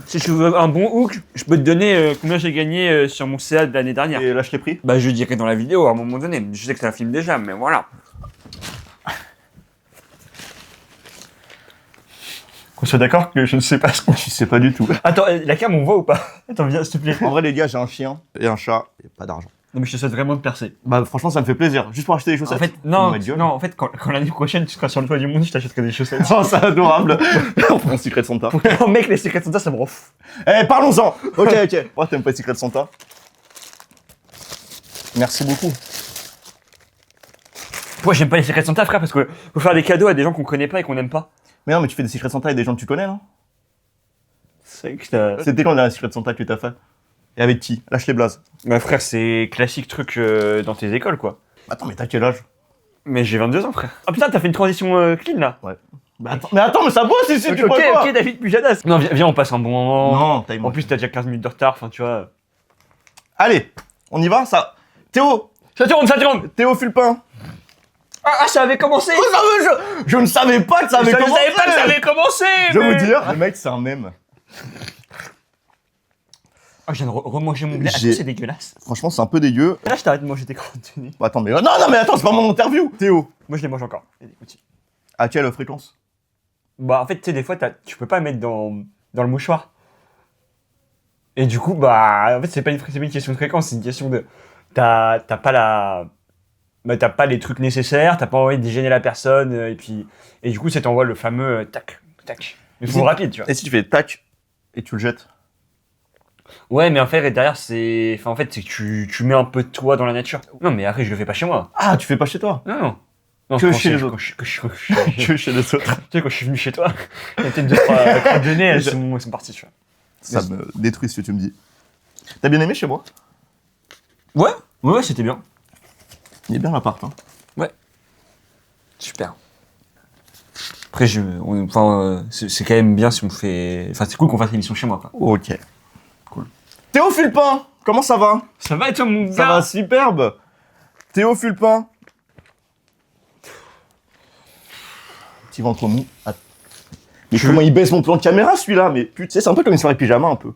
Si tu veux un bon hook, je peux te donner combien j'ai gagné sur mon CA de l'année dernière. Et là, je l'ai pris. Bah, je dirai dans la vidéo à un moment donné. Je sais que c'est un film déjà, mais voilà. Qu'on soit d'accord que je ne sais pas ce que je sais pas du tout. Attends, la cam, on voit ou pas? Attends, viens, s'il te plaît. En vrai, les gars, j'ai un chien et un chat et pas d'argent. Non, mais je te souhaite vraiment de percer. Bah, franchement, ça me fait plaisir. Juste pour acheter des chaussettes. En fait, non, Ma gueule. non, en fait, quand l'année prochaine, tu seras sur le toit du monde, je t'achèterai des chaussettes. Oh, c'est adorable. On prend Secret Santa. Oh, mec, les Secret Santa, ça me rend fou. Eh, parlons-en. Ok. Pourquoi t'aimes pas les Secret Santa? Merci beaucoup. Pourquoi j'aime pas les Secret Santa, frère? Parce que faut faire des cadeaux à des gens qu'on connaît pas et qu'on aime pas. Mais non, mais tu fais des Secret Santa avec des gens que tu connais, non? C'est vrai que t'as... C'était quand la Secret Santa que t'as fait? Et avec qui? Lâche les blazes. Bah, frère, c'est classique truc dans tes écoles, quoi. Attends, mais t'as quel âge? Mais j'ai 22 ans, frère. Ah putain, t'as fait une transition clean, là. Ouais. Mais attends, mais ça bosse ici, tu crois quoi? Ok, David Pujadas. Non, viens, on passe un bon moment. Non, t'as En plus, t'as déjà 15 minutes de retard, enfin, tu vois. Allez, on y va, ça. Théo! Ça tourne. Théo Fulpin! Ah, ça avait commencé. Je ne savais pas que ça avait commencé! Je savais pas que ça avait commencé. Je vais vous dire, le mec, c'est un mème. Ah, je viens de remanger mon blé. Est-ce que c'est dégueulasse? Franchement, c'est un peu dégueu. Là, je t'arrête de manger tes crottes de nez. Bah, attends, mais... Non, mais attends, c'est pas mon interview! Théo! Moi, je les mange encore. Écoute. À quelle fréquence? Bah, en fait, tu sais, des fois, tu peux pas mettre dans le mouchoir. Et du coup, bah, en fait, c'est pas une question de fréquence, c'est une question de... T'as pas les trucs nécessaires, t'as pas envie de gêner la personne, et du coup, ça t'envoie le fameux tac. Mais faut rapide, tu vois. Et si tu fais tac, et tu le jettes? Ouais, mais en fait, derrière, c'est que tu mets un peu de toi dans la nature. Non, mais après, je le fais pas chez moi. Ah, tu fais pas chez toi? Non. Que chez les autres. Que chez les autres. Tu sais, quand je suis venu chez toi, il y a peut-être 2-3 crottes de nez, elles sont parties, tu vois. Ça me détruit ce que tu me dis. T'as bien aimé chez moi? Ouais, c'était bien. Il est bien l'appart, hein. Ouais. Super. Après, c'est quand même bien si on fait... Enfin, c'est cool qu'on fasse l'émission chez moi, quoi. Ok. Cool. Théo Fulpin, comment ça va? Ça va et toi, mon gars? Ça va superbe. Théo Fulpin. Petit ventre mou. Mais comment il baisse mon plan de caméra, celui-là? Mais putain, c'est un peu comme une soirée pyjama, un peu.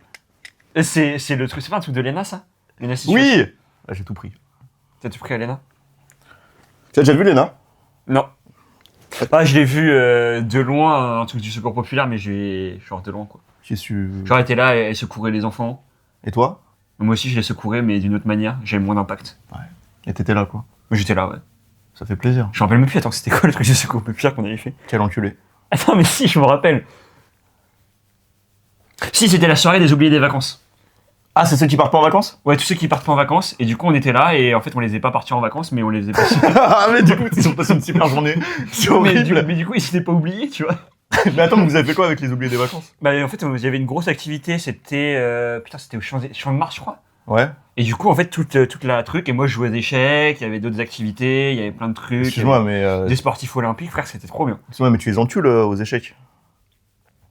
C'est le truc, c'est pas un truc de Léna, ça? Léna, si Oui. Ah, j'ai tout pris. T'as tout pris à Léna? Tu as déjà vu Léna? Non. Ah, je l'ai vu de loin, un truc du secours populaire, mais genre de loin, quoi. J'ai su... Genre, elle était là, elle secourait les enfants. Et toi? Moi aussi, je les secourais, mais d'une autre manière. J'avais moins d'impact. Ouais. Et t'étais là, quoi. Moi, j'étais là, ouais. Ça fait plaisir. Je me rappelle même plus, attends, c'était quoi le truc du secours populaire qu'on avait fait? Quel enculé. Attends, mais si, je me rappelle. Si, c'était la soirée des oubliés des vacances. Ah, c'est ceux qui partent pas en vacances? Ouais, tous ceux qui partent pas en vacances, et du coup, on était là, et en fait, on les est pas partis en vacances, mais on les est passés. Ah, mais du coup, ils ont passé une super journée. C'est horrible. Mais du coup, ils s'étaient pas oubliés, tu vois. Mais attends, vous avez fait quoi avec les oubliés des vacances? Bah, en fait, il y avait une grosse activité, c'était. Putain, c'était au Champ de Mars, je crois. Ouais. Et du coup, en fait, toute la truc, et moi, je jouais aux échecs, il y avait d'autres activités, il y avait plein de trucs. Excuse-moi, mais... Des sportifs olympiques, frère, c'était trop bien. Excuse-moi, mais tu les encules aux échecs?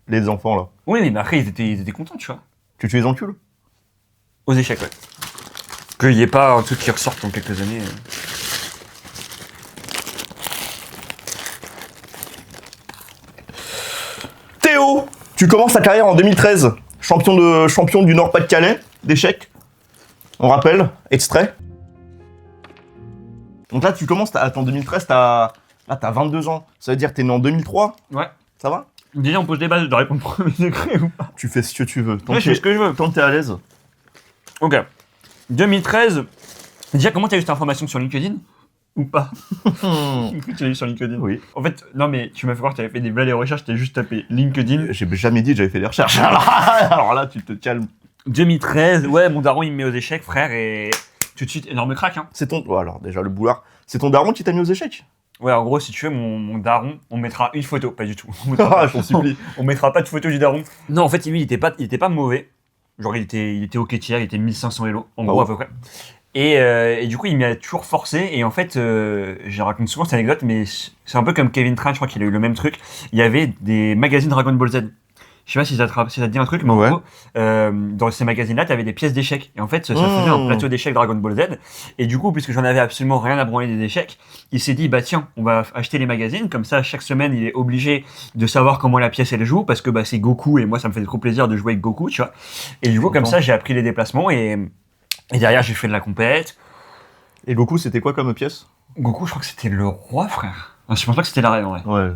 Les enfants, là. Oui, mais après, ils étaient contents, tu vois. Tu les encules? Aux échecs, ouais. Qu'il n'y ait pas un truc qui ressorte dans quelques années. Théo, tu commences ta carrière en 2013. Champion du Nord-Pas-de-Calais d'échecs. On rappelle, extrait. Donc là, tu commences, en 2013, là, t'as 22 ans. Ça veut dire que t'es né en 2003? Ouais. Ça va? Déjà, on pose des bases de répondre premier degré ou pas? Tu fais ce que tu veux. Ouais, je fais ce que je veux. Tant que t'es à l'aise. Ok. 2013. Déjà, comment t'as eu cette information sur LinkedIn? Ou pas? Tu l'as eu sur LinkedIn? Oui. En fait, non, mais tu m'as fait croire que t'avais fait des blagues de recherche, t'as juste tapé LinkedIn. J'ai jamais dit que j'avais fait des recherches. Alors là, tu te calmes. 2013, ouais, mon daron il me met aux échecs, frère, et tout de suite, énorme crack, hein. C'est ton... Oh, alors, déjà, le boulard. C'est ton daron qui t'a mis aux échecs? Ouais, en gros, si tu veux, mon daron, on mettra une photo, pas du tout. Ah, je t'en supplie. On mettra pas de photo du daron. Non, en fait, lui, il était pas mauvais. Genre, il était ok tiers, il était 1500 Elo, en gros, à peu près. Et du coup, il m'a toujours forcé, et en fait, je raconte souvent cette anecdote, mais c'est un peu comme Kevin Tran, je crois qu'il a eu le même truc. Il y avait des magazines Dragon Ball Z Je sais pas si si ça te dit un truc, mais Ouais. en gros, dans ces magazines-là, t'avais des pièces d'échecs. Et en fait, ça faisait un plateau d'échecs Dragon Ball Z. Et du coup, puisque j'en avais absolument rien à branler des échecs, il s'est dit, bah tiens, on va acheter les magazines. Comme ça, chaque semaine, il est obligé de savoir comment la pièce elle joue, parce que bah c'est Goku et moi, ça me fait trop plaisir de jouer avec Goku, tu vois. Et du coup, comme ça, j'ai appris les déplacements et derrière, j'ai fait de la compète. Et Goku, c'était quoi comme pièce? Goku, je crois que c'était le roi, frère. Ah, je pense pas que c'était la reine, en vrai. Ouais.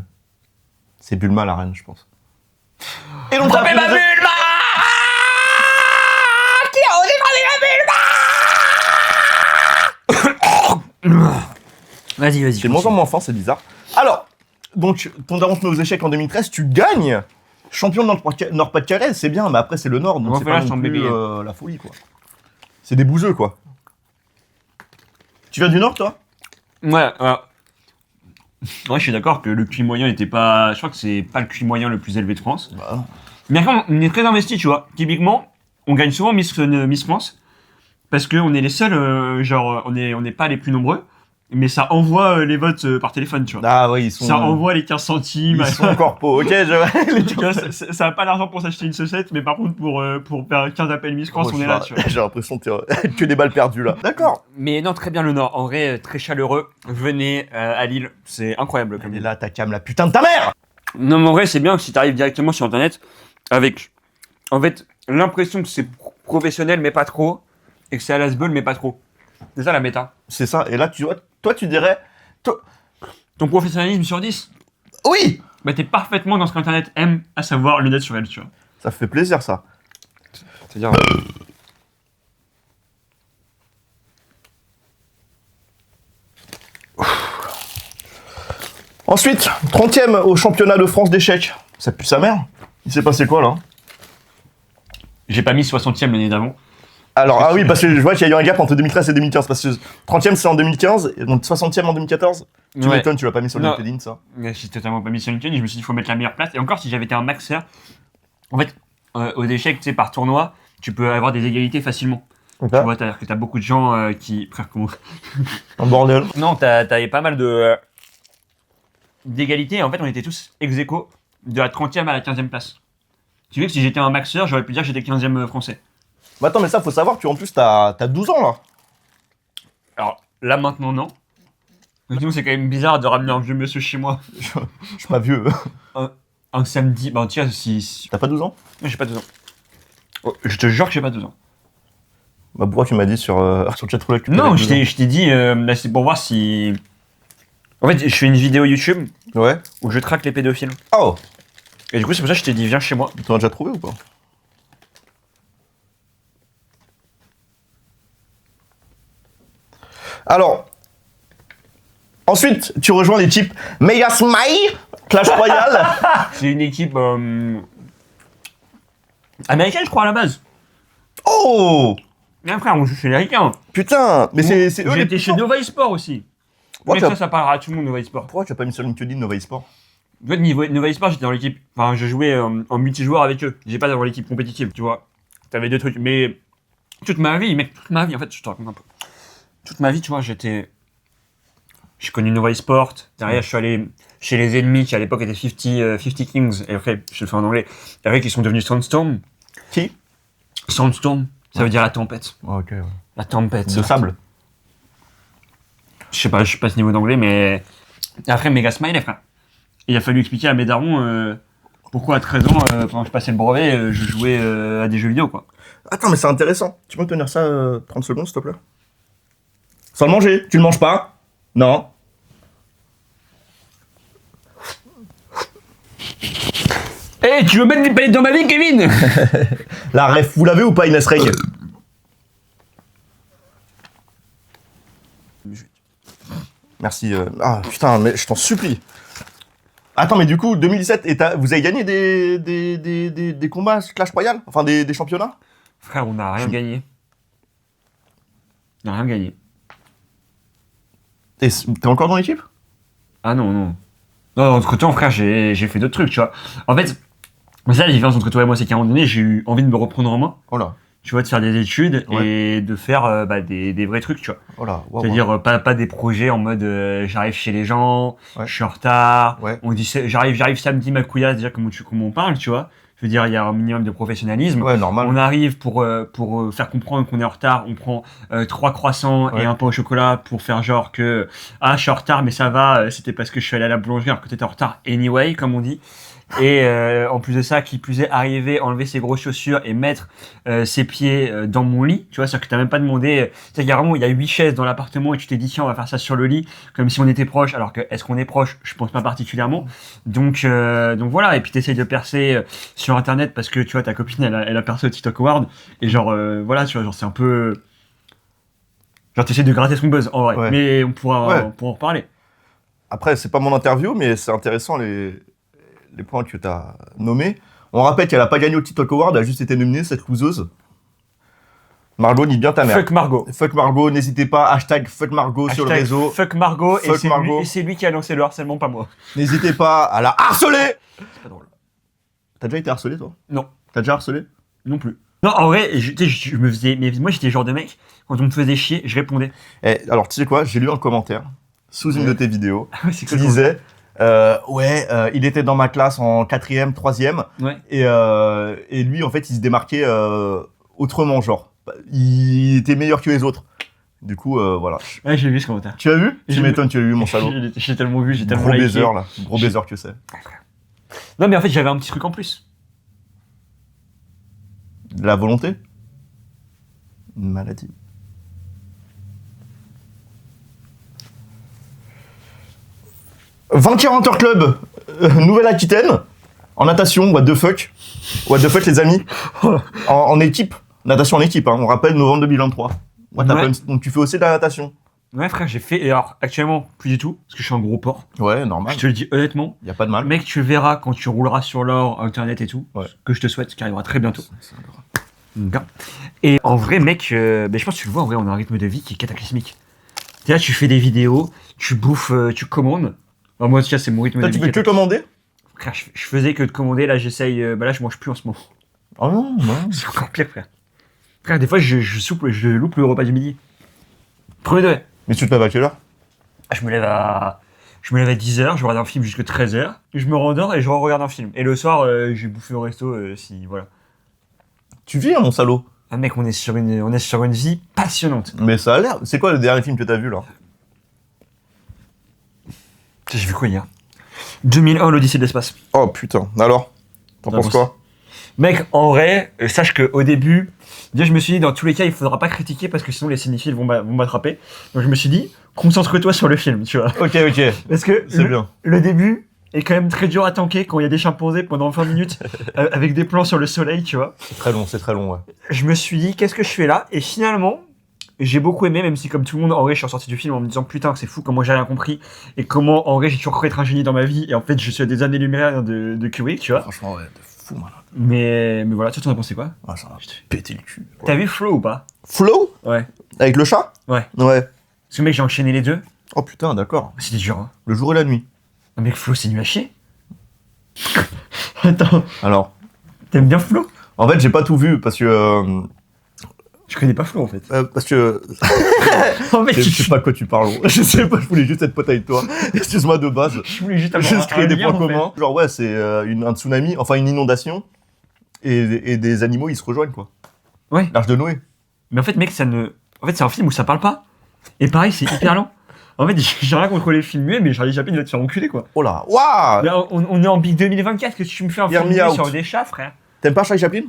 C'est Bulma la reine, je pense. Et donc, Frappez ma Bulma! Qui a osé frapper ma Bulma? Vas-y. c'est de moins en moins fort, c'est bizarre. Alors, donc, ton daron te met aux échecs en 2013, tu gagnes champion de Nord-Pas-de-Calais, c'est bien, mais après, c'est le Nord, donc Bon, c'est voilà, pas je non tombe plus bébé. la folie, quoi. C'est des bouseux, quoi. Tu viens du Nord, toi? Ouais, je suis d'accord que le QI moyen était pas. Je crois que c'est pas le QI moyen le plus élevé de France. Bah, Mais après, on est très investi, tu vois. Typiquement, on gagne souvent Miss France parce qu'on est les seuls, genre, on n'est pas les plus nombreux, mais ça envoie les votes par téléphone, tu vois. ah ouais, ils sont... Ça envoie les 15 centimes. Ils sont corpo, ok, je... Tu vois, ça a pas l'argent pour s'acheter une saucette, mais par contre, pour faire 15 appels Miss France, Oh, on est là, tu vois. J'ai l'impression que des balles perdues, là. D'accord. Mais non, très bien le Nord. En vrai, très chaleureux. Venez à Lille, c'est incroyable comme Et ville. là, ta cam, la putain de ta mère. Non, mais en vrai, c'est bien que si t'arrives directement sur Internet avec, en fait, l'impression que c'est professionnel, mais pas trop, et que c'est à la sbeul, mais pas trop. C'est ça la méta. C'est ça, et là, tu vois, toi, tu dirais... Ton professionnalisme sur 10, Oui. bah t'es parfaitement dans ce qu'Internet aime, à savoir le naturel, tu vois. Ça fait plaisir, ça. C'est-à-dire... Ensuite, 30e au championnat de France d'échecs. Ça pue sa mère. Il s'est passé quoi, là? J'ai pas mis 60e l'année d'avant. Alors, ah oui, parce que je vois qu'il y a eu un gap entre 2013 et 2015, parce que 30e c'est en 2015, et donc 60e en 2014. Tu Ouais. m'étonnes, tu l'as pas mis sur Non. LinkedIn, ça. Mais j'ai totalement pas mis sur LinkedIn, je me suis dit, il faut mettre la meilleure place. Et encore, si j'avais été un maxeur, en fait, aux échecs, tu sais, par tournoi, tu peux avoir des égalités facilement. Tu vois, c'est-à-dire que t'as beaucoup de gens qui... Frère, comment... Un bordel. Non, t'avais pas mal d'égalités. En fait, on était tous ex aequo de la 30e à la 15e place. Tu veux que si j'étais un maxeur, j'aurais pu dire que j'étais 15e français. Bah attends, mais ça, faut savoir, en plus, t'as 12 ans, là. Alors, là, maintenant, non. Mais sinon, c'est quand même bizarre de ramener un vieux monsieur chez moi Je suis pas vieux. un samedi. Bah, tiens, si... T'as pas 12 ans? J'ai pas 2 ans. Oh, je te jure que j'ai pas 2 ans. Bah pourquoi tu m'as dit sur le chat roulette que Non, t'avais je 12 ans? t'ai dit, là, c'est pour voir si... En fait, je fais une vidéo YouTube Ouais. où je traque les pédophiles. Oh. Et du coup, c'est pour ça que je t'ai dit, viens chez moi. T'en as déjà trouvé ou pas? Alors, ensuite, tu rejoins l'équipe Mega Smile Clash Royale. C'est une équipe américaine, je crois, à la base. Oh Mais frère, on joue chez les Ricains. putain, mais c'est eux les J'étais plus chez forts. Nova eSport aussi. Pourquoi Mais tu as- ça parlera à tout le monde, Nova eSport. Pourquoi tu as pas mis sur LinkedIn Nova eSport? En fait, niveau Nova eSport, j'étais dans l'équipe. Enfin, je jouais en multijoueur avec eux. J'ai pas dans l'équipe compétitive, tu vois. T'avais deux trucs. Mais toute ma vie, mec, toute ma vie, en fait, je te raconte un peu. Toute ma vie, tu vois, j'ai connu Nova eSport. Derrière, je suis allé chez les ennemis qui à l'époque étaient 50 Kings. Et après, je le fais en anglais. Et après, qui sont devenus Sandstorm. Qui? Sandstorm, ça veut dire la tempête. Ok, ouais. La tempête. De sable. Je sais pas ce niveau d'anglais, mais. Et après, Mega Smile, frère. Il a fallu expliquer à mes darons pourquoi à 13 ans, quand je passais le brevet, je jouais à des jeux vidéo, quoi. Attends, mais c'est intéressant. Tu peux me tenir ça 30 secondes, s'il te plaît? Sans le manger. Tu le manges pas? Non. Eh, tu veux mettre des palettes dans ma vie, Kevin? La ref, vous l'avez ou pas, Inès Reg? Merci. Ah putain, mais je t'en supplie. Attends, mais du coup, 2017, vous avez gagné des combats Clash Royale? Enfin, des championnats? Frère, on n'a rien gagné. On n'a rien gagné. T'es encore dans l'équipe? Ah non, non. Non, entre temps, frère, j'ai fait d'autres trucs, tu vois. En fait, c'est ça la différence entre toi et moi, c'est qu'à un moment donné, j'ai eu envie de me reprendre en main, Oh là, tu vois, de faire des études Ouais. et de faire des vrais trucs, tu vois. oh là, waouh, C'est-à-dire pas des projets en mode j'arrive chez les gens, Ouais. je suis en retard, Ouais. on dit j'arrive samedi ma couillasse, déjà comment on parle, tu vois. Je veux dire, il y a un minimum de professionnalisme. Ouais, normal. On arrive pour faire comprendre qu'on est en retard, on prend 3 croissants et un pain au chocolat pour faire genre que je suis en retard mais ça va, c'était parce que je suis allé à la boulangerie alors que t'étais en retard anyway comme on dit. Et en plus de ça, qui plus est, arriver, enlever ses grosses chaussures et mettre ses pieds dans mon lit, tu vois, c'est-à-dire que t'as même pas demandé, c'est-à-dire il y a 8 chaises dans l'appartement et tu t'es dit tiens on va faire ça sur le lit, comme si on était proche, alors que est-ce qu'on est proche? Je pense pas particulièrement. Donc voilà, et puis t'essayes de percer sur internet parce que tu vois ta copine elle a percé au TikTok Award, et genre voilà, tu vois, genre c'est un peu... Genre t'essayes de gratter son buzz en vrai, mais on pourra en reparler. Après, c'est pas mon interview, mais c'est intéressant les points que tu as nommés. On rappelle qu'elle a pas gagné au TikTok Award, elle a juste été nominée, cette loseuse. Margot, nie bien ta mère. Fuck Margot. Fuck Margot, n'hésitez pas, hashtag fuck Margot sur le réseau. Fuck Margot, Fuck et c'est lui qui a lancé le harcèlement, pas moi. N'hésitez pas à la harceler. C'est pas drôle. T'as déjà été harcelé, toi? Non. T'as déjà harcelé? Non plus. Non, en vrai, je me faisais... Mais moi, j'étais le genre de mec, quand on me faisait chier, je répondais. Alors, tu sais quoi? J'ai lu un commentaire sous une de tes vidéos C'est qui disait... il était dans ma classe en 4e, 3e, et lui, en fait, il se démarquait autrement, genre. Il était meilleur que les autres. Du coup, voilà. Ouais, j'ai vu ce commentaire. Tu as vu? Tu m'étonnes, tu as vu, mon salaud. J'ai tellement vu, j'ai tellement Gros liké. baiser, là. Gros baiser que c'est. Non, mais en fait, j'avais un petit truc en plus. De la volonté? Une maladie. « 20 Heures Club, Nouvelle-Aquitaine, en natation, what the fuck. What the fuck, les amis. En équipe, natation en équipe, hein, on rappelle novembre 2023. Donc tu fais aussi de la natation. Ouais, frère, j'ai fait... Et alors, actuellement, plus du tout, parce que je suis un gros porc. Ouais, normal. Je te le dis honnêtement. Y a pas de mal. Mec, tu verras quand tu rouleras sur l'or, internet et tout, que je te souhaite, ce qui arrivera très bientôt. Bien. Et en vrai, mec, je pense que tu le vois, en vrai, on a un rythme de vie qui est cataclysmique. Là, tu fais des vidéos, tu bouffes, tu commandes. Enfin, moi, en tout cas, c'est mon rythme de vie. Tu fais que commander? Frère, je faisais que de commander, là, j'essaye... là, je mange plus en ce moment. Oh non, non. C'est encore pire, frère. Frère, des fois, je loupe le repas du midi. Premier degré. Mais tu te lèves à quelle heure? Je me lève à 10h, je regarde un film jusqu'à 13h, je me rendors et je regarde un film. Et le soir, j'ai bouffé au resto, si, voilà. Tu vis, hein, mon salaud? Ah mec, on est sur une vie passionnante. Mais ça a l'air. C'est quoi le dernier film que t'as vu, là? J'ai vu quoi hier? 2001, l'Odyssée de l'espace. Oh putain, alors? T'en penses quoi? Mec, en vrai, sache qu'au début, déjà je me suis dit, dans tous les cas, il faudra pas critiquer parce que sinon les cinéphiles vont m'attraper. Donc je me suis dit, concentre-toi sur le film, tu vois. Ok. Parce que c'est bien. Le début est quand même très dur à tanker quand il y a des chimpanzés pendant 20 minutes avec des plans sur le soleil, tu vois. C'est très long, ouais. Je me suis dit, qu'est-ce que je fais là? Et finalement, j'ai beaucoup aimé, même si comme tout le monde, en vrai, je suis ressorti du film en me disant, putain, c'est fou comment j'ai rien compris et comment, en vrai, j'ai toujours cru être un génie dans ma vie et en fait, je suis à des années-lumière de Kubrick, tu vois. Franchement, ouais, de fou, malade. Mais voilà, toi, t'en as pensé quoi? Ah, ça m'a pété le cul. T'as vu Flow ou pas? Flow? Ouais. Avec le chat? Ouais. Ouais. Parce que mec, j'ai enchaîné les deux. Oh putain, d'accord. C'était dur, hein. Le jour et la nuit. Non, mec, Flow, c'est nul à chier. Attends, Alors, t'aimes bien Flow? en fait, j'ai pas tout vu parce que. Je connais pas Flow en fait. Parce que. En fait, Je sais pas de quoi tu parles. Je sais pas, je voulais juste être pote avec toi. Excuse-moi de base. je voulais juste avoir Juste créer des lien, points en fait. communs. Genre, ouais, c'est un tsunami, enfin une inondation. Et des animaux, ils se rejoignent, quoi. Ouais. L'Arche de Noé. Mais en fait, mec, En fait, c'est un film où ça parle pas. Et pareil, c'est hyper lent. En fait, j'ai rien contre les films muets, mais Charlie Chaplin, il va te faire enculer, quoi. Oh là, waouh! Là, on est en Big 2024, que tu me fais un Hear film me muet out. sur des chats, frère? T'aimes pas Charlie Chaplin?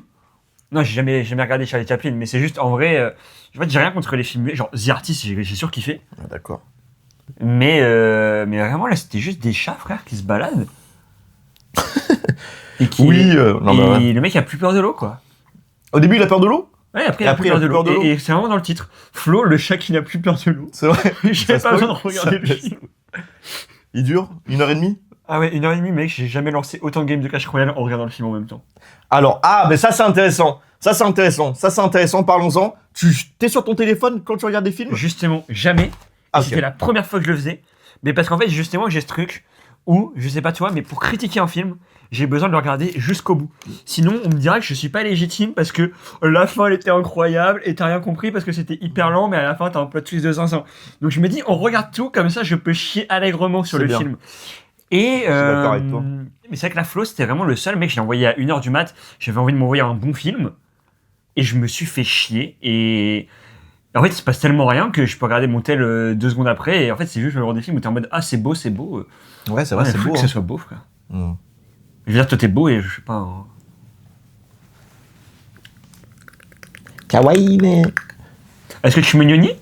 Non, j'ai jamais regardé Charlie Chaplin, mais c'est juste, en vrai, en fait, j'ai rien contre les films muets. Genre, The Artist, j'ai surkiffé. Ah, d'accord. Mais vraiment, là, c'était juste des chats, frère, qui se baladent. Et qui, Oui, non, bah, ouais. le mec a plus peur de l'eau, quoi. Au début, il a peur de l'eau? Ouais, après, Et il a après, plus peur de l'eau. de l'eau. Et c'est vraiment dans le titre. Flo, le chat qui n'a plus peur de l'eau. C'est vrai. J'avais Ça pas besoin de spoil. regarder le Ça- film. Il dure 1h30? Ah ouais, 1h30, mec, j'ai jamais lancé autant de games de Clash Royale en regardant le film en même temps. Alors, mais ça, c'est intéressant. Ça, c'est intéressant. Parlons-en. T'es sur ton téléphone quand tu regardes des films? Justement, jamais. Ah, Et ok. C'était la première fois que je le faisais. Mais parce qu'en fait, justement, j'ai ce truc où, je sais pas toi, mais pour critiquer un film, j'ai besoin de le regarder jusqu'au bout. Sinon, on me dirait que je suis pas légitime parce que la fin, elle était incroyable et t'as rien compris parce que c'était hyper lent, mais à la fin, t'as un plot twist de 500. Donc je me dis, on regarde tout, comme ça, je peux chier allègrement sur C'est le bien. film. Et d'accord avec toi. mais c'est vrai que la Flow, c'était vraiment le seul mec, je l'ai envoyé à 1h du mat, j'avais envie de m'envoyer un bon film, et je me suis fait chier, et en fait, il se passe tellement rien que je peux regarder mon tel 2 secondes après, et en fait, c'est juste le genre des films où t'es en mode, ah, c'est beau, c'est beau. Ouais, c'est vrai, c'est faut beau. que Hein. ce soit beau, frère. Mm. Je veux dire, toi, t'es beau, et je sais pas... hein. Kawaii, mec. Est-ce que tu me gnognis?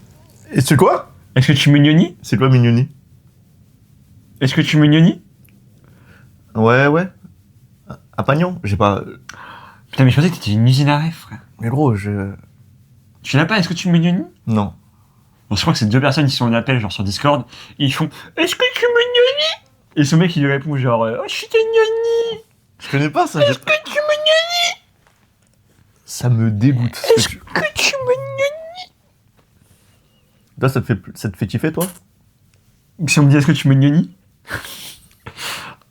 Et c'est quoi? Est-ce que tu me gnognis? C'est quoi Mignoni? Est-ce que tu me gnognis? Ouais. À Pagnon? J'ai pas. Putain, mais je pensais que t'étais une usine à rêve, frère. Mais gros, je. Tu l'as pas, est-ce que tu me gnognis? Non. Bon, je crois que c'est 2 personnes qui sont en appel, genre sur Discord, et ils font est-ce que tu me gnognis? Et ce mec, il lui répond genre oh, je suis te gnognis! Je connais pas ça. Est-ce que tu me gnognis? Ça me dégoûte. Est-ce que tu me gnognis? Toi, ça te fait kiffer, toi? Si on me dit est-ce que tu me gnognis?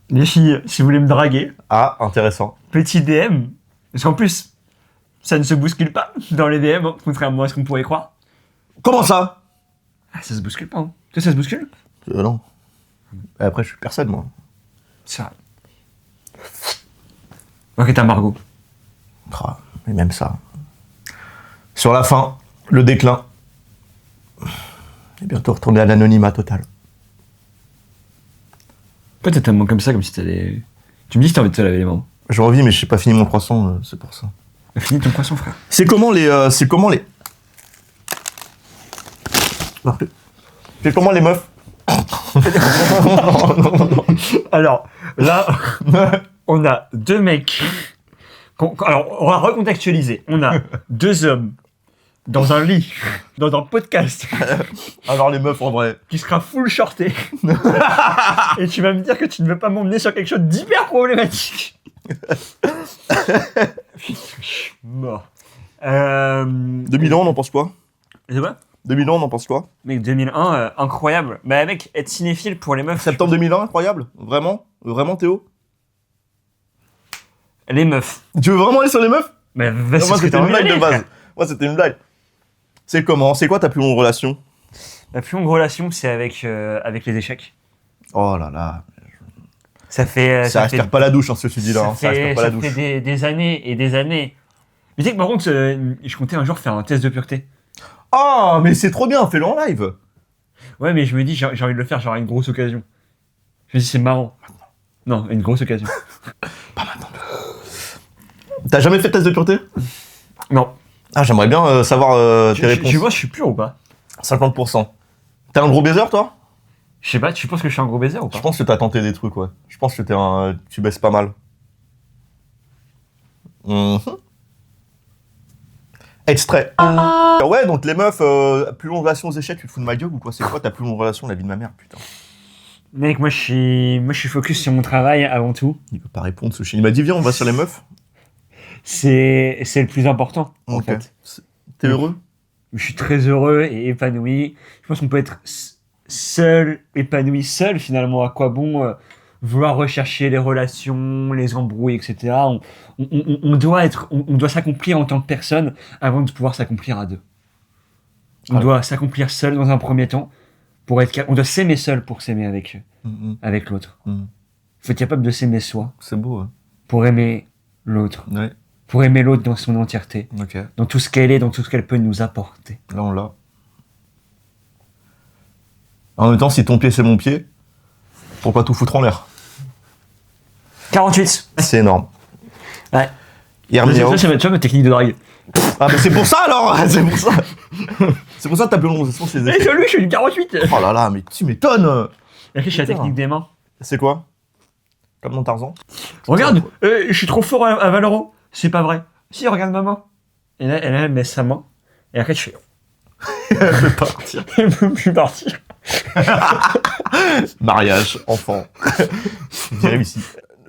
Les filles, si vous voulez me draguer, Ah, intéressant. petit DM, parce qu'en plus, ça ne se bouscule pas dans les DM, hein, contrairement à ce qu'on pourrait croire. Comment ça? Ah, ça se bouscule pas, hein. Toi, ça se bouscule? Non. Et après, je suis personne, moi. C'est vrai. Ok, t'as Margot. Ah, mais même ça. Sur la fin, le déclin. Et bientôt retourner à l'anonymat total. Pourquoi t'es tellement comme ça, comme si t'allais... Tu me dis que t'as envie de te laver les mains. J'ai envie, mais j'ai pas fini mon croissant, c'est pour ça. Finis ton poisson, frère. C'est comment les. C'est comment les meufs? Alors, là, on a 2 mecs. Alors, on va recontextualiser. On a 2 hommes dans un lit, dans un podcast, Alors les meufs en vrai. qui sera full shorté. Et tu vas me dire que tu ne veux pas m'emmener sur quelque chose d'hyper problématique. Putain, je suis mort. 2000 ans, on en pense quoi? C'est quoi 2000 ans, on en pense quoi? Mec, 2001, incroyable. Bah mec, être cinéphile pour les meufs. Septembre 2001, incroyable? Vraiment? Vraiment, Théo? Les meufs. Tu veux vraiment aller sur les meufs? Mais Non, vas-y, moi, c'était une blague de base. frère. Moi, c'était une blague. C'est comment? C'est quoi ta plus longue relation? La plus longue relation, c'est avec les échecs. Oh là là. Ça fait... Ça respire pas la douche, hein, ce que tu dis là. Ça Hein. Ça respire fait, pas la ça douche. fait des années et des années. Mais tu sais que par contre, je comptais un jour faire un test de pureté. Ah, mais c'est trop bien, fais-le en live. Ouais, mais je me dis, j'ai envie de le faire, genre à une grosse occasion. Je me dis, c'est marrant. Non, à une grosse occasion. T'as jamais fait de test de pureté? Non. Ah, j'aimerais bien savoir tes réponses. Tu vois, je suis pur ou pas? 50%. T'es un gros baiser, toi? Je sais pas, tu penses que je suis un gros baiser ou pas? Je pense que t'as tenté des trucs, ouais. Je pense que tu baisses pas mal. Mhm. Extrait. Ouais, donc les meufs, plus longue relation aux échecs, tu te fous de ma gueule ou quoi? C'est quoi ta plus longue relation, la vie de ma mère, putain? Mec, moi je suis focus sur mon travail avant tout. Il peut pas répondre, ce chien. Il m'a dit, viens, on va sur les meufs. C'est le plus important, en Ok. fait. T'es heureux? Je suis très heureux et épanoui. Je pense qu'on peut être seul, épanoui seul finalement. À quoi bon vouloir rechercher les relations, les embrouilles, etc. On doit s'accomplir en tant que personne avant de pouvoir s'accomplir à 2. On Ah. doit s'accomplir seul dans un premier temps pour être. On doit s'aimer seul pour s'aimer avec l'autre. Mhm. Faut être capable de s'aimer soi C'est beau, hein. pour aimer l'autre, Ouais, pour aimer l'autre dans son entièreté, ok. dans tout ce qu'elle est, dans tout ce qu'elle peut nous apporter. Là, on l'a. En même temps, si ton pied, c'est mon pied, pourquoi tout foutre en l'air? 48. C'est énorme. Ouais. Hermiao. Ça va être ma technique de drague. Ah, mais c'est pour ça alors! C'est pour ça! C'est pour ça que t'as plus long, c'est les Et effets. sur lui, je suis du 48. Oh là là, mais tu m'étonnes! Et je suis la Putain. technique des mains. C'est quoi? Comme dans Tarzan? Regarde, je suis trop fort à Valorant. C'est pas vrai. Si, regarde ma main. Et là, elle met sa main. Et après, je fais. Elle peut partir. Elle peut plus partir. Mariage, enfant. J'ai réussi.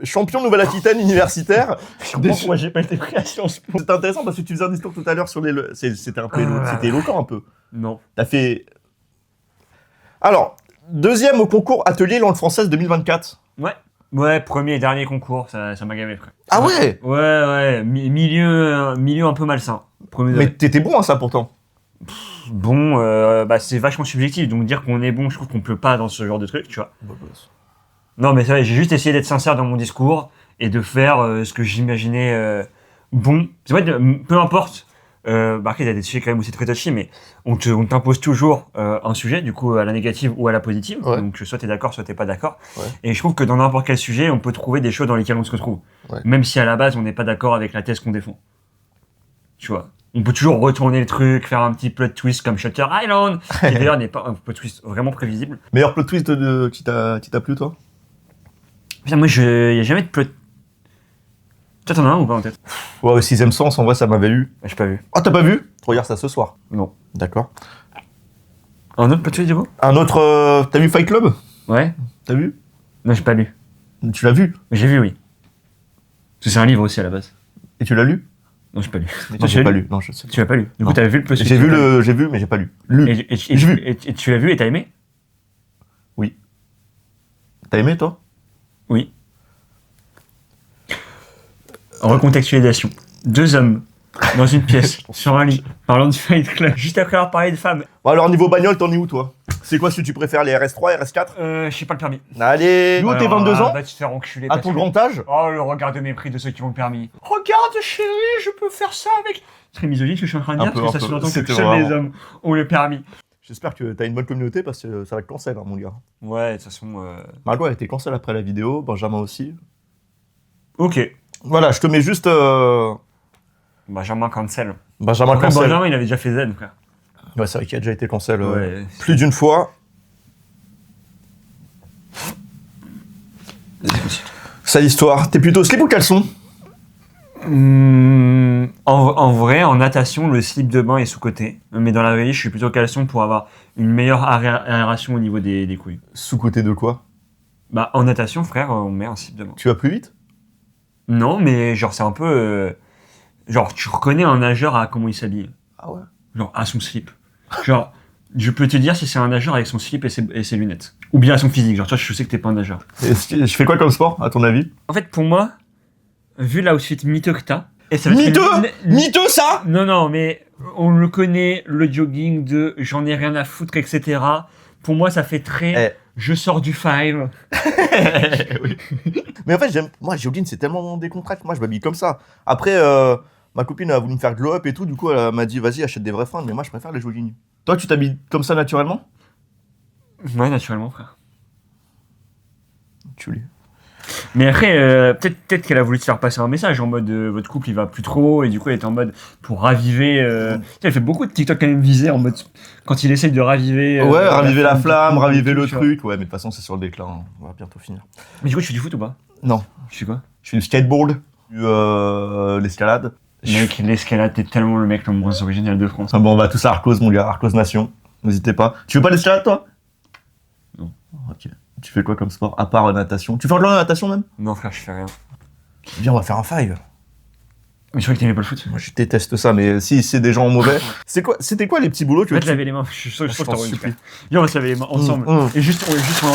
Champion Nouvelle-Aquitaine universitaire. Je comprends pourquoi j'ai pas été pris à Sciences Po. C'est intéressant parce que tu faisais un discours tout à l'heure sur les. C'était un peu c'était éloquent un peu. Non. T'as fait. Alors, deuxième au concours atelier langue française 2024. Ouais. Ouais, premier et dernier concours, ça m'a gavé, frère. Ah ouais? Ouais. Milieu un peu malsain. Premier Mais degré. t'étais bon à ça pourtant. Bon, c'est vachement subjectif. Donc dire qu'on est bon, je trouve qu'on peut pas dans ce genre de truc, tu vois. Non, mais c'est vrai, j'ai juste essayé d'être sincère dans mon discours et de faire ce que j'imaginais bon. C'est vrai, peu importe. Après, il y a des sujets quand même où c'est très touchy, mais on t'impose toujours un sujet, du coup, à la négative ou à la positive. Ouais. Donc, soit t'es d'accord, soit t'es pas d'accord. Ouais. Et je trouve que dans n'importe quel sujet, on peut trouver des choses dans lesquelles on se retrouve. Ouais. Même si à la base, on n'est pas d'accord avec la thèse qu'on défend. Tu vois. On peut toujours retourner le truc, faire un petit plot twist comme Shutter Island, qui d'ailleurs n'est pas un plot twist vraiment prévisible. Meilleur plot twist qui t'a plu, toi? Putain, moi, il y a jamais de plot. Toi, t'en as un ou pas en tête? Ouais, au Sixième Sens, en vrai, ça m'avait eu. J'ai pas vu. Oh, t'as pas vu? Regarde ça ce soir. Non. D'accord. Un autre plot twist, du coup? Un autre... t'as vu Fight Club? Ouais. T'as vu? Non, j'ai pas lu. Tu l'as vu? J'ai vu, oui. Parce que c'est un livre aussi à la base. Et tu l'as lu? Non, j'ai pas lu. Non, j'ai pas lu. Non, je sais. Tu l'as pas lu. Du coup, Non. t'avais vu le plot twist. J'ai vu, mais j'ai pas lu. Lu. Et J'ai vu. et tu l'as vu et t'as aimé? Oui. T'as aimé, toi? Oui. Recontextualisation. Deux hommes dans une pièce, sur un lit, parlant du Fight Club, juste après avoir parlé de femmes. Bon, alors, niveau bagnole, t'en es où, toi? C'est quoi ce que tu préfères, les RS3, RS4? Je sais pas le permis. Allez, nous, tes 22 ans, Va te faire enculer. à parce ton que- grand âge. Oh, le regard de mépris de ceux qui ont le permis. Regarde, chérie, je peux faire ça avec. Très misogyne ce que je suis en train de Un dire, peu, parce que un ça peu. sous-entend que C'était seuls vraiment- les hommes ont le permis. J'espère que t'as une bonne communauté parce que ça va être cancel, hein, mon gars. Ouais, de toute façon. Margot a été cancel après la vidéo, Benjamin aussi. Ok. Voilà, je te mets juste Benjamin cancel. Benjamin Après, cancel. Benjamin, il avait déjà fait Z, frère. Ouais, c'est vrai qu'il a déjà été cancel Ouais. plus d'une fois. Sale histoire. T'es plutôt slip ou caleçon? En vrai, en natation, le slip de bain est sous-côté. Mais dans la vraie vie, je suis plutôt caleçon pour avoir une meilleure aération au niveau des couilles. Sous-côté de quoi? Bah, en natation, frère, on met un slip de bain. Tu vas plus vite? Non, mais genre, c'est un peu. Genre, tu reconnais un nageur à comment il s'habille. Ah ouais. Genre, à son slip. Genre, je peux te dire si c'est un nageur avec son slip et ses lunettes. Ou bien à son physique. Genre, toi, je sais que t'es pas un nageur. Je fais quoi comme sport, à ton avis? En fait, pour moi, vu l'outfit miteux que t'as. Et ça va être Miteux une- Miteux, ça? Non, mais on le connaît, le jogging de j'en ai rien à foutre, etc. Pour moi, ça fait très je sors du five. Oui. Mais en fait, moi, jogging, c'est tellement décontracté. Moi, je m'habille comme ça. Après, ma copine a voulu me faire glow up et tout. Du coup, elle m'a dit, vas-y, achète des vrais fringues. Mais moi, je préfère les jogging. Toi, tu t'habilles comme ça naturellement? Ouais, naturellement, frère. Tu lis. Mais après, peut-être qu'elle a voulu te faire passer un message en mode votre couple il va plus trop et du coup elle était en mode pour raviver. Tu sais, elle fait beaucoup de TikTok quand même visé en mode quand il essaye de raviver. Ouais, raviver la flamme, du raviver tout, le tu vois. truc. Ouais, mais de toute façon, c'est sur le déclin. Hein. On va bientôt finir. Mais du coup, tu fais du foot ou pas? Non. Tu fais quoi? Je fais du skateboard, l'escalade. Mec, l'escalade, t'es tellement le mec le moins original de France. Ah bon, on va tous à Arcos, mon gars. Arcos Nation. N'hésitez pas. Tu fais pas l'escalade, toi? Non. Ok. Tu fais quoi comme sport? À part natation. Tu fais de la natation même? Non, frère, je fais rien. Viens, on va faire un five. Mais je crois que t'aimais pas le foot. Moi, je déteste ça, mais si c'est des gens mauvais. C'était quoi les petits boulots que Va te tu... laver les mains, je suis sûr que Je t'en t'auras une supplie. frère. Viens, on va se laver les mains ensemble. Et juste on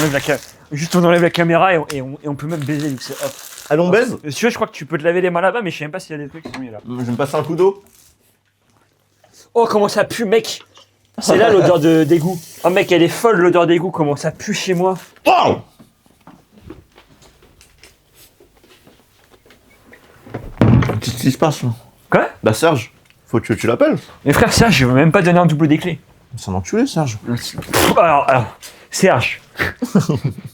enlève la caméra et on peut même baiser, Luc. Hop. Allez, on baise? Si tu veux, je crois que tu peux te laver les mains là-bas, mais je sais même pas s'il y a des trucs qui sont mis là. Je vais me passer un coup d'eau. Oh, comment ça pue, mec! C'est là l'odeur de d'égout. Oh, mec, elle est folle l'odeur d'égout, comment ça pue chez moi. Wow! Qu'est-ce qui se passe là? Quoi? Bah, Serge, faut que tu l'appelles. Mais frère, Serge, je veux même pas donner un double des clés. C'est un enculé, Serge. Alors, Serge,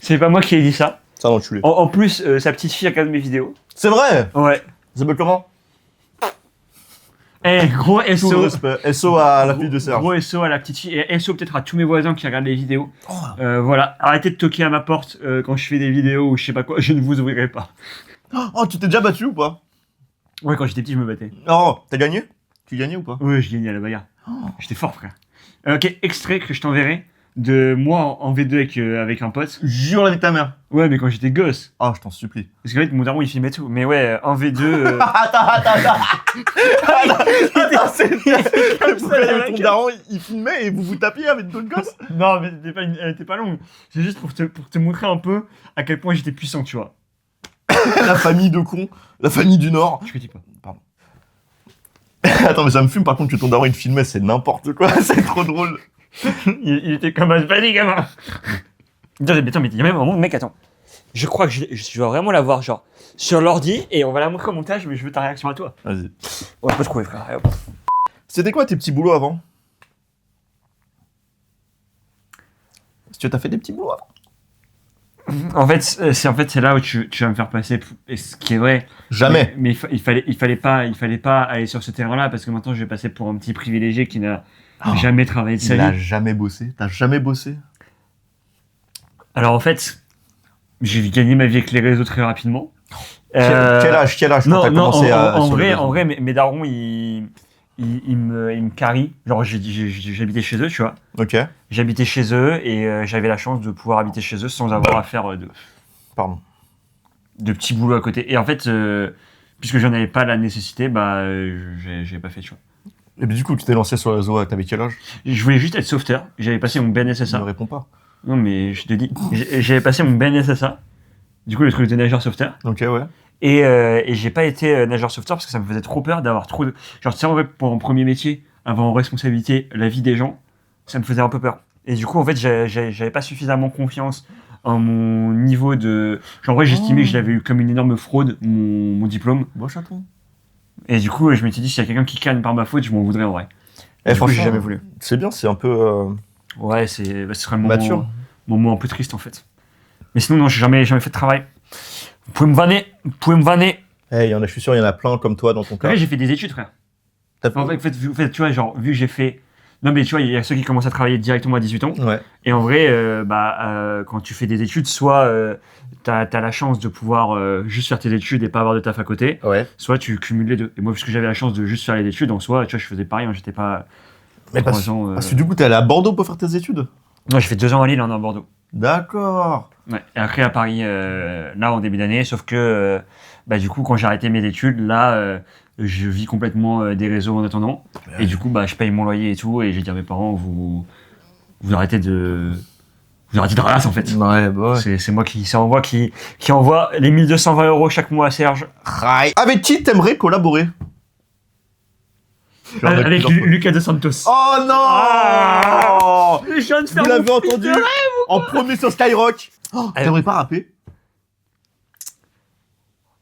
c'est pas moi qui ai dit ça. C'est un enculé. En plus, sa petite fille regarde mes vidéos. C'est vrai! Ouais. Ça s'appelle comment? Eh, gros Tout le SO. respect. SO à la fille de Serge. Gros SO à la petite fille et SO peut-être à tous mes voisins qui regardent les vidéos. Voilà, arrêtez de toquer à ma porte quand je fais des vidéos ou je sais pas quoi, je ne vous ouvrirai pas. Oh, tu t'es déjà battu ou pas? Ouais, quand j'étais petit, je me battais. Oh, t'as gagné? Tu gagnais ou pas? Ouais, je gagnais à la bagarre. J'étais fort, frère. Ok, extrait que je t'enverrai de moi en V2 avec un pote. Jure avec ta mère. Ouais, mais quand j'étais gosse. Oh, je t'en supplie. Parce qu'en fait, mon daron, il filmait tout. Mais ouais, en V2... Attends, c'est comme ça, pourquoi la ton vague. daron, il filmait et vous vous tapiez avec d'autres gosses? Non, mais elle était pas longue. C'est juste pour te montrer un peu à quel point j'étais puissant, tu vois. La famille de cons, la famille du Nord. Je dis pas. Pardon. Attends, mais ça me fume par contre que ton daron il te filmait, c'est n'importe quoi, c'est trop drôle. Il était comme un panique, gamin. Attends, mais il y a même un moment, mec, attends. Je crois que je dois vraiment la voir, genre, sur l'ordi, et on va la montrer au montage, mais je veux ta réaction à toi. Vas-y. On va pas trouver, frère. Allez, hop. C'était quoi tes petits boulots avant? Est-ce que t'as fait des petits boulots avant? En fait, c'est là où tu vas me faire passer, et ce qui est vrai. Jamais. Mais il fallait pas aller sur ce terrain-là, parce que maintenant, je vais passer pour un petit privilégié qui n'a Oh, jamais travaillé de sa Il a vie. jamais bossé. T'as jamais bossé? Alors, en fait, j'ai gagné ma vie avec les réseaux très rapidement. Quel âge quand Non, t'as non, commencé à sur les en réseaux? vrai, mes darons, ils me carrient. Genre, j'habitais chez eux, tu vois. Ok, J'habitais chez eux et j'avais la chance de pouvoir habiter chez eux sans avoir à faire pardon. de petits boulots à côté. Et en fait, puisque j'en avais pas la nécessité, bah, j'ai pas fait, tu vois. Et puis du coup, tu t'es lancé sur le réseau, t'avais quel âge? Je voulais juste être sauveteur. J'avais passé mon Ne BNSSA. réponds pas. Non, mais je te dis, j'avais passé mon BNSSA. Du coup, le truc de nageur sauveteur. Ok, ouais. Et j'ai pas été nageur sauveteur parce que ça me faisait trop peur d'avoir trop de. Genre, tu sais, en vrai, pour un premier métier, avoir en responsabilité la vie des gens, ça me faisait un peu peur. Et du coup, en fait, j'avais pas suffisamment confiance en mon niveau de. Genre, en vrai, j'estimais que je l'avais eu comme une énorme fraude, mon diplôme. Bon chaton. Et du coup, je m'étais dit, s'il y a quelqu'un qui canne par ma faute, je m'en voudrais en vrai. Eh, Du coup, j'ai franchement, jamais voulu. c'est bien, c'est un peu Ouais, ce serait le moment, mature. moment un peu triste en fait. Mais sinon, non, j'ai jamais fait de travail. Vous pouvez me vanner, vous pouvez me vanner. Eh, je suis sûr, il y en a plein comme toi dans ton cas. Ouais, j'ai fait des études, frère. T'as fait- En fait, tu vois, genre, vu que j'ai fait. Non, mais tu vois, il y a ceux qui commencent à travailler directement à 18 ans. Ouais. Et en vrai, quand tu fais des études, soit t'as la chance de pouvoir juste faire tes études et pas avoir de taf à côté, Ouais. soit tu cumules les deux. Et moi, puisque j'avais la chance de juste faire les études, en soi, tu vois, je faisais pareil, hein, j'étais pas Mais 3 ans. parce que du coup, t'es allé à Bordeaux pour faire tes études? Non, j'ai fait 2 ans à Lille, un an à Bordeaux. D'accord. Ouais. Et après à Paris, là, en début d'année, sauf que, bah, du coup, quand j'ai arrêté mes études, là, je vis complètement des réseaux en attendant. Et du coup, bah, je paye mon loyer et tout, et j'ai dit à mes parents, vous arrêtez de. Vous arrêtez de ralasse en fait. Ouais, bah ouais. C'est moi qui envoie les 1220 € chaque mois à Serge. Avec qui t'aimerais collaborer? Je rappelle Avec plusieurs fois. Lucas De Santos. Oh non Ah je viens de faire Vous mon l'avez fils entendu de rêve. en premier sur Skyrock. Oh, t'aimerais pas rapper?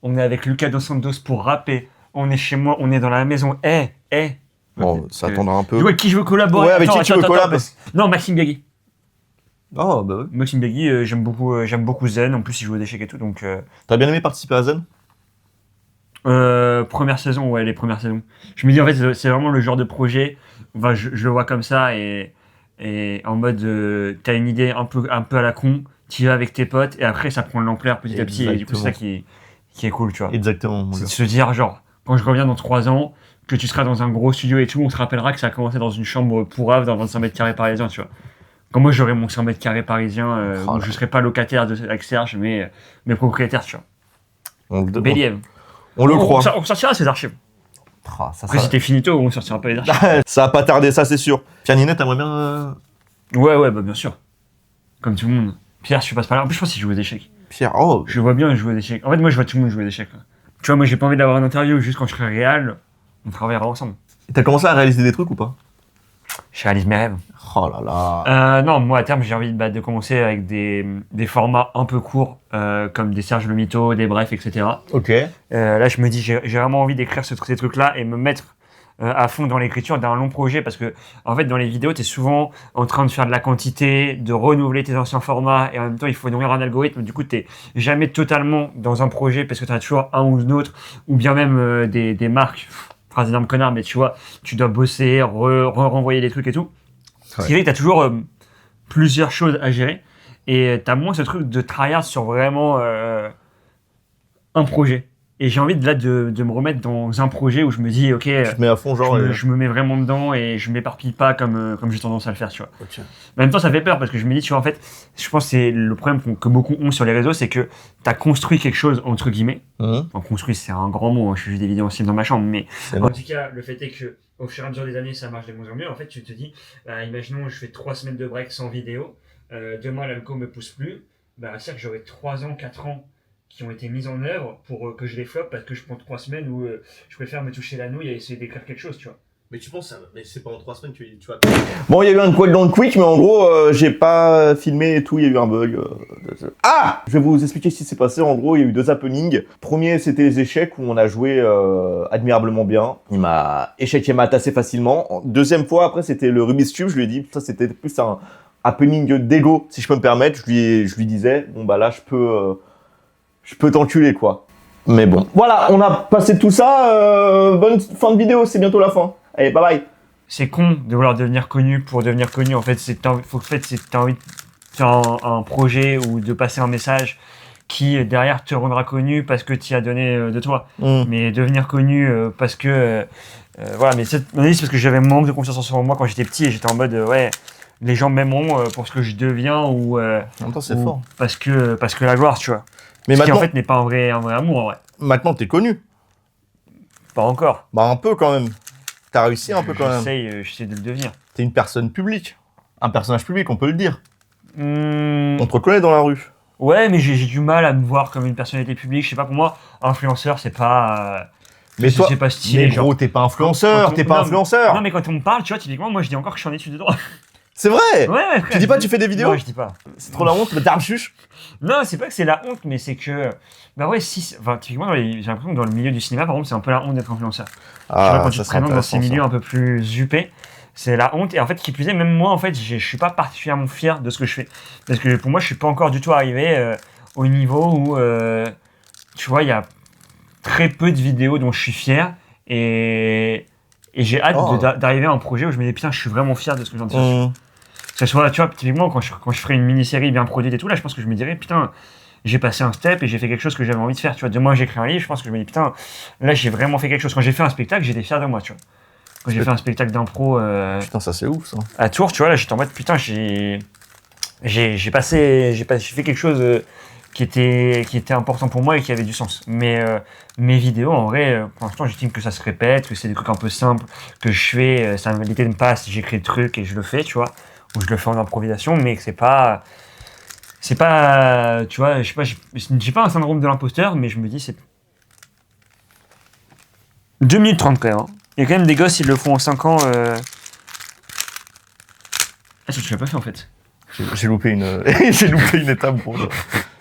On est avec Lucas Dos Santos pour rapper. On est chez moi, on est dans la maison. Bon, ça attendra un peu. Du coup, avec qui je veux collaborer? Ouais, avec qui tu veux collab? Non, Maxime Biagui. Oh, bah ouais. Maxime Biagui, j'aime beaucoup Zen. En plus, il joue aux échecs et tout, donc. T'as bien aimé participer à Zen? Première saison, ouais, les premières saisons. Je me dis, en fait, c'est vraiment le genre de projet. Enfin, je le vois comme ça et en mode, t'as une idée un peu à la con, t'y vas avec tes potes et après, ça prend de l'ampleur petit à petit. Et du coup, c'est ça qui est cool, tu vois. Exactement, mon C'est gars. de se dire, genre, quand je reviens dans 3 ans, que tu seras dans un gros studio et tout, on se rappellera que ça a commencé dans une chambre pourrave dans 25 mètres carrés parisiens, tu vois. Quand moi j'aurai mon 100 mètres carrés parisien, Oh où là. je serai pas locataire avec Serge, mais propriétaire, tu vois. On, Béliève. on le croit. On sortira ces archives. Ah, ça, Après, ça... c'était finito, on sortira pas les archives. ça va pas tarder, ça c'est sûr. Pianinet, t'aimerais bien. Ouais, bah bien sûr. Comme tout le monde. Pierre, je passe par là. En plus, je pense qu'il joue aux échecs. Pierre, oh. Je vois bien jouer aux échecs. En fait, moi, je vois tout le monde jouer aux échecs. Là. Tu vois, moi, j'ai pas envie d'avoir une interview. Juste quand je serai réel, on travaillera ensemble. T'as commencé à réaliser des trucs ou pas? Je réalise mes rêves. Oh là là. Non, moi, à terme, j'ai envie de commencer avec des formats un peu courts, comme des Serge Le Mito, des Brefs, etc. Ok. Là, je me dis, j'ai vraiment envie d'écrire ces trucs-là et me mettre à fond dans l'écriture d'un long projet parce que, en fait, dans les vidéos, tu es souvent en train de faire de la quantité, de renouveler tes anciens formats et en même temps, il faut nourrir un algorithme. Du coup, tu jamais totalement dans un projet parce que tu as toujours un ou une autre ou bien même des marques. Phrase d'énorme connard, mais tu vois, tu dois bosser, renvoyer des trucs et tout. Ce qui fait que tu as toujours plusieurs choses à gérer et tu as moins ce truc de tryhard sur vraiment un projet. Et j'ai envie de me remettre dans un projet où je me dis, ok, Tu te mets à fond, genre. je me mets vraiment dedans et je m'éparpille pas comme j'ai tendance à le faire, tu vois. Ok. Mais en même temps, ça fait peur parce que je me dis, tu vois, en fait, je pense que c'est le problème que beaucoup ont sur les réseaux, c'est que tu as construit quelque chose, entre guillemets. Enfin, construit, c'est un grand mot, hein, je suis juste des vidéos dans ma chambre, mais en tout cas, le fait est que au fur et à mesure des années, ça marche de moins en mieux. En fait, tu te dis, imaginons, je fais 3 semaines de break sans vidéo, demain, l'alco me pousse plus, c'est-à-dire que j'aurai 3 ans, 4 ans qui ont été mises en œuvre pour que je les floppe parce que je prends 3 semaines où je préfère me toucher la nouille et essayer d'écrire quelque chose, tu vois. Mais tu penses, mais c'est pendant 3 semaines que tu vas... Bon, il y a eu un couac dans le quick, mais en gros, j'ai pas filmé et tout, il y a eu un bug. Ah! Je vais vous expliquer ce qui s'est passé. En gros, il y a eu 2 happenings. Premier, c'était les échecs où on a joué admirablement bien. Il m'a échequé mat assez facilement. Deuxième fois, après, c'était le Rubik's Cube. Je lui ai dit, ça c'était plus un happening d'ego, si je peux me permettre. Je lui disais, bon bah là, je peux t'enculer, quoi. Mais bon. Voilà, on a passé tout ça. Bonne fin de vidéo, c'est bientôt la fin. Allez, bye bye. C'est con de vouloir devenir connu pour devenir connu. En fait, c'est que t'as envie de faire un projet ou de passer un message qui derrière te rendra connu parce que tu as donné de toi. Mais devenir connu parce que voilà. Mais c'est parce que j'avais un manque de confiance en moi quand j'étais petit et j'étais en mode ouais, les gens m'aimeront pour ce que je deviens ou en même temps, c'est fort. Parce que la gloire, tu vois. Mais ce maintenant, qui en fait n'est pas un vrai amour en vrai. Maintenant, t'es connu. Pas encore. Bah un peu quand même. T'as réussi un peu quand même. J'essaie de le devenir. T'es une personne publique. Un personnage public, on peut le dire. On te reconnaît dans la rue. Ouais, mais j'ai du mal à me voir comme une personnalité publique. Je sais pas, pour moi, influenceur, c'est pas... mais toi, c'est pas stylé. Mais gros, t'es pas influenceur, t'es pas influenceur. Non, mais quand on me parle, tu vois, typiquement, moi, je dis encore que je suis en études de droit. C'est vrai. Ouais, tu dis pas que tu fais des vidéos? Non, je dis pas. C'est trop la honte, le terme chuche. Non, c'est pas que c'est la honte, mais c'est que... Bah ouais, si... Enfin, typiquement, j'ai l'impression que dans le milieu du cinéma, par exemple, c'est un peu la honte d'être influenceur. Ah, tu vois, quand tu te présentes dans ces milieux un peu plus huppés, c'est la honte. Et en fait, qui plus est, même moi, en fait, je suis pas particulièrement fier de ce que je fais. Parce que pour moi, je suis pas encore du tout arrivé au niveau où, tu vois, il y a très peu de vidéos dont je suis fier. Et j'ai hâte d'arriver à un projet où je me dis, putain, je suis vraiment fier de ce que j'en tire. Que ce soit, tu vois, typiquement, quand je ferai une mini-série bien produite et tout, là, je pense que je me dirais, putain, j'ai passé un step et j'ai fait quelque chose que j'avais envie de faire. Tu vois, demain, j'écris un livre, je pense que je me dis, putain, là, j'ai vraiment fait quelque chose. Quand j'ai fait un spectacle, j'étais fier de moi, tu vois. Quand j'ai fait un spectacle d'impro... Putain, ça, c'est ouf, ça. À Tours, tu vois, là, j'étais en mode, putain, j'ai fait quelque chose qui était important pour moi et qui avait du sens. Mais mes vidéos, en vrai, pour l'instant, j'estime que ça se répète, que c'est des trucs un peu simples que je fais. Ça l'idée me passe, j'écris le truc et je le fais, tu vois. Ou je le fais en improvisation, mais que c'est pas, tu vois, je sais pas, j'ai pas un syndrome de l'imposteur, mais je me dis, c'est 2 minutes 30 quand même. Hein. Il y a quand même des gosses, ils le font en 5 ans. Ah, ça, tu l'as pas fait en fait. J'ai loupé une, j'ai loupé une étape, bon.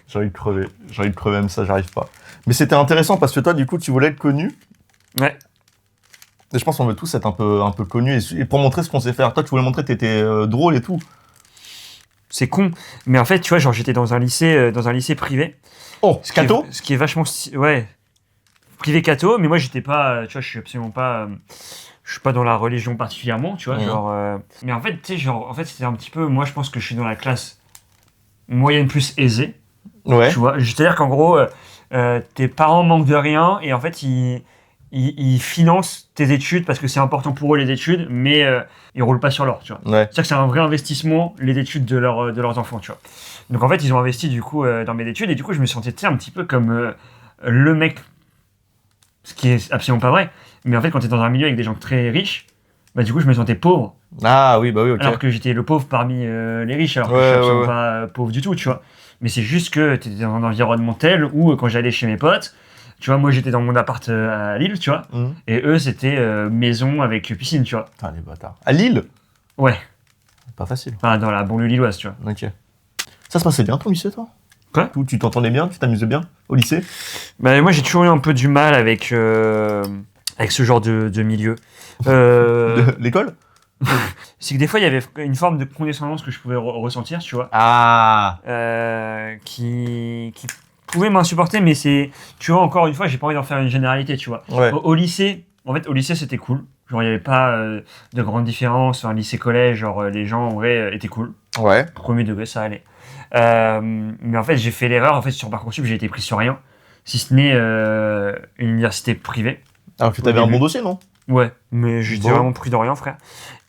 J'ai envie de crever. J'ai envie de crever même ça, j'arrive pas. Mais c'était intéressant parce que toi, du coup, tu voulais être connu. Ouais. Et je pense qu'on veut tous être un peu connus et pour montrer ce qu'on sait faire. Toi, tu voulais montrer que t'étais drôle et tout. C'est con, mais en fait, tu vois, genre j'étais dans un lycée privé. Oh, catho. Ce qui est vachement, ouais, privé catho. Mais moi, j'étais pas, tu vois, je suis absolument pas, je suis pas dans la religion particulièrement, tu vois, genre. Mais en fait, tu sais, genre, en fait, c'était un petit peu, moi, je pense que je suis dans la classe moyenne plus aisée. Ouais. Tu vois, c'est-à-dire qu'en gros, tes parents manquent de rien et en fait, ils financent tes études parce que c'est important pour eux les études, mais ils roulent pas sur l'or, tu vois. Ouais. C'est-à-dire que c'est un vrai investissement les études de leurs enfants, tu vois. Donc en fait, ils ont investi du coup dans mes études et du coup, je me sentais un petit peu comme le mec, ce qui est absolument pas vrai. Mais en fait, quand t'es dans un milieu avec des gens très riches, bah du coup, je me sentais pauvre. Ah oui, bah oui, ok. Alors que j'étais le pauvre parmi les riches, alors que je suis absolument pas pauvre du tout, tu vois. Mais c'est juste que t'étais dans un environnement tel où quand j'allais chez mes potes, tu vois, moi j'étais dans mon appart à Lille, tu vois, et eux c'était maison avec piscine, tu vois. Ah les bâtards. À Lille? Ouais. Pas facile. Enfin, dans la banlieue lilloise, tu vois. Ok. Ça se passait bien ton lycée, toi? Quoi? Tu t'entendais bien? Tu t'amusais bien au lycée? Bah moi j'ai toujours eu un peu du mal avec ce genre de milieu. L'école? C'est que des fois il y avait une forme de condescendance que je pouvais ressentir, tu vois. Ah. Qui pouvait m'insupporter, mais c'est, tu vois, encore une fois, j'ai pas envie d'en faire une généralité, tu vois. Ouais. Au lycée, en fait, au lycée, c'était cool. Genre, il y avait pas de grandes différences. Un lycée-collège, genre, les gens, en vrai, étaient cool. Ouais. Premier degré, ça allait. Mais en fait, j'ai fait l'erreur. En fait, sur Parcoursup, j'ai été pris sur rien. Si ce n'est une université privée. Alors que t'avais un bon dossier, non? Ouais, mais j'étais vraiment pris de rien, frère.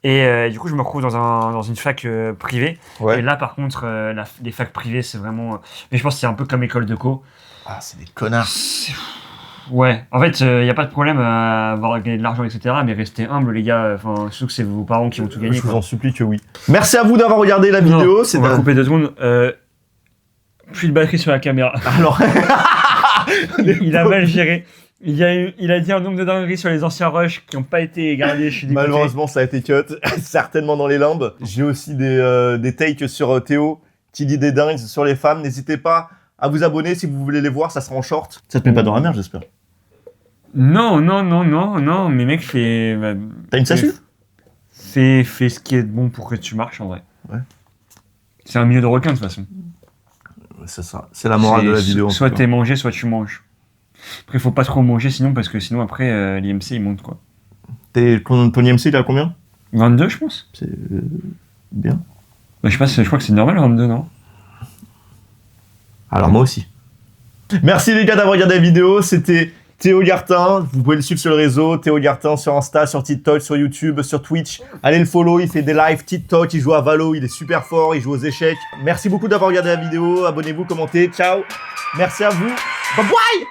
Et du coup, je me retrouve dans une fac privée. Ouais. Et là, par contre, les facs privées, c'est vraiment... mais je pense que c'est un peu comme école de co. Ah, c'est des connards. Ouais, en fait, il n'y a pas de problème à avoir gagné de l'argent, etc. Mais restez humble, les gars. Enfin, surtout que c'est vos parents qui vont tout gagner. Je vous en supplie que oui. Merci à vous d'avoir regardé la vidéo. On va couper 2 secondes. Plus de batterie sur la caméra. Alors... il a mal géré. Il a dit un nombre de dingueries sur les anciens rushs qui n'ont pas été gardés. Je suis dégoûté. Malheureusement, ça a été cut. Certainement dans les limbes. J'ai aussi des takes sur Théo qui dit des dingues sur les femmes. N'hésitez pas à vous abonner si vous voulez les voir. Ça sera en short. Ça te met pas dans la merde, j'espère. Non, mais mec, fais. T'as une SASU ? Fais ce qui est bon pour que tu marches en vrai. Ouais. C'est un milieu de requin de toute façon. C'est ça. C'est la morale de la vidéo. Soit t'es mangé, soit tu manges. Après, faut pas trop manger sinon, parce que sinon après, l'IMC il monte quoi. Ton IMC, il est à combien ? 22, je pense. C'est bien. Bah, je sais pas, je crois que c'est normal 22, non ? Alors moi aussi. Merci les gars d'avoir regardé la vidéo. C'était Théo Gartin. Vous pouvez le suivre sur le réseau. Théo Gartin sur Insta, sur TikTok, sur YouTube, sur Twitch. Allez le follow. Il fait des lives TikTok. Il joue à Valo. Il est super fort. Il joue aux échecs. Merci beaucoup d'avoir regardé la vidéo. Abonnez-vous, commentez. Ciao. Merci à vous. Bye bye.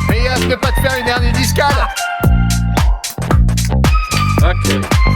Mais ne pas te faire une hernie discale. Ok.